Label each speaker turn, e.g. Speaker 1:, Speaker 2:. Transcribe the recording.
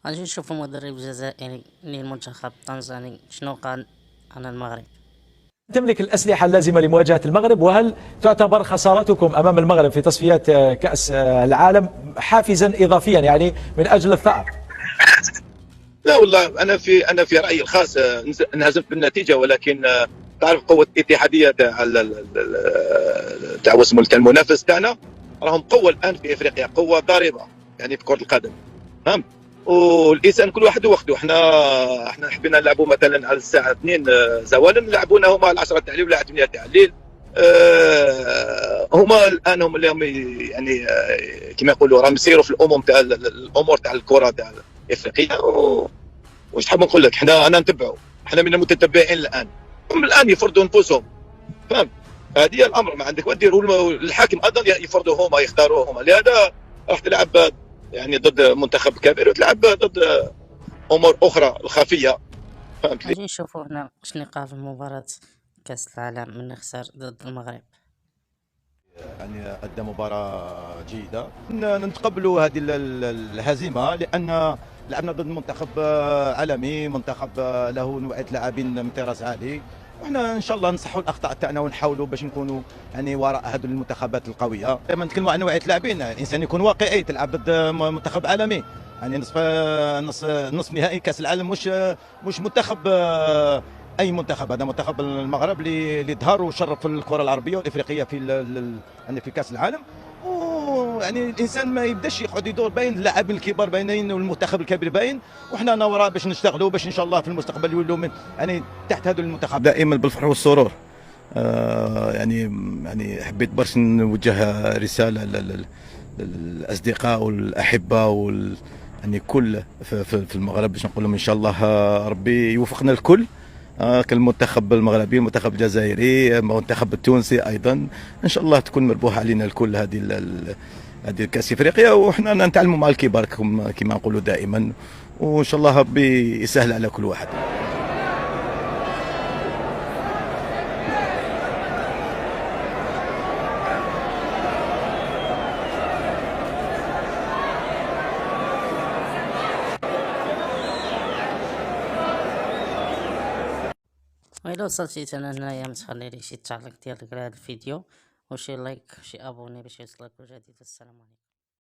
Speaker 1: غادي نشوفو مدرب جزائري للمنتخب التنزاني شنو قال عن المغرب.
Speaker 2: تملك الأسلحة اللازمة لمواجهة المغرب، وهل تعتبر خسارتكم أمام المغرب في تصفيات كأس العالم حافزا إضافيا يعني من أجل الثأر؟
Speaker 3: لا والله انا في رايي الخاص انهزمت بالنتيجه، ولكن تعرف قوه الاتحاديه تاع واسمه المنافس تاعنا راهم قوه الان في افريقيا، قوه ضاربه يعني في كره القدم، فهمت. والانسان كل واحد وقته. احنا حبينا نلعبوا مثلا على الساعه 2 زوالا، نلعبونا هما على 10 تاع الليل ولا 8 تاع الليل. هما الان هم اللي هم يعني كما يقولوا راهم يسيروا في الامور تاع الكره تاع افريقيا. واش حاب نقول لك، انا نتبعوا، احنا من المتتبعين الان. هم الان يفرضوا انفسهم، فهمت. هذه هي الامر، ما عندك ودير. الحاكم ايضا يفرضوا هما، يختاروا هما. لهذا راح تلعب يعني ضد منتخب كبير، وتلعب ضد امور اخرى الخفيه، فهمت لي.
Speaker 1: غادي نشوفو هنا شنو قال في مباراة كأس العالم من خسر ضد المغرب.
Speaker 4: يعني أدى مباراة جيدة. نتقبلوا هذه الهزيمة لأن لعبنا ضد منتخب عالمي، منتخب له نوعية لاعبين من طراز عالي، وحنا ان شاء الله نصحوا الاخطاء تاعنا ونحاولوا باش نكونوا يعني وراء هذه المنتخبات القويه. لما نتكلموا عن نوعيه لاعبين، الانسان يكون واقعي، تلعب ضد منتخب عالمي، يعني نصف نهائي كاس العالم، مش منتخب اي منتخب. هذا منتخب المغرب اللي ظهر وشرف الكره العربيه والافريقيه يعني في كاس العالم. يعني الانسان ما يبداش يقعد يدور بين اللاعبين الكبار باينين والمنتخب الكبير باين، وحنا نورا باش نشتغلوا باش ان شاء الله في المستقبل يولوا من يعني تحت هذا المنتخب دائما بالفرح والسرور. يعني حبيت برش نوجه رساله للاصدقاء والاحبه يعني كل في المغرب، باش نقول لهم ان شاء الله ربي يوفقنا الكل، كالمنتخب المغربي، المنتخب الجزائري، المنتخب التونسي ايضا. ان شاء الله تكون مربوحه علينا الكل هذه كاس افريقيا، وحنا نتعلموا مع الكبار كما نقولوا دائما، وان شاء الله ربي يسهل على كل واحد.
Speaker 1: وإلا وصلتي انا هنايا متخليلي شي تعليق ديالك على هذا الفيديو وشي لايك وشي ابوني باش يوصلك جديد. السلام عليكم.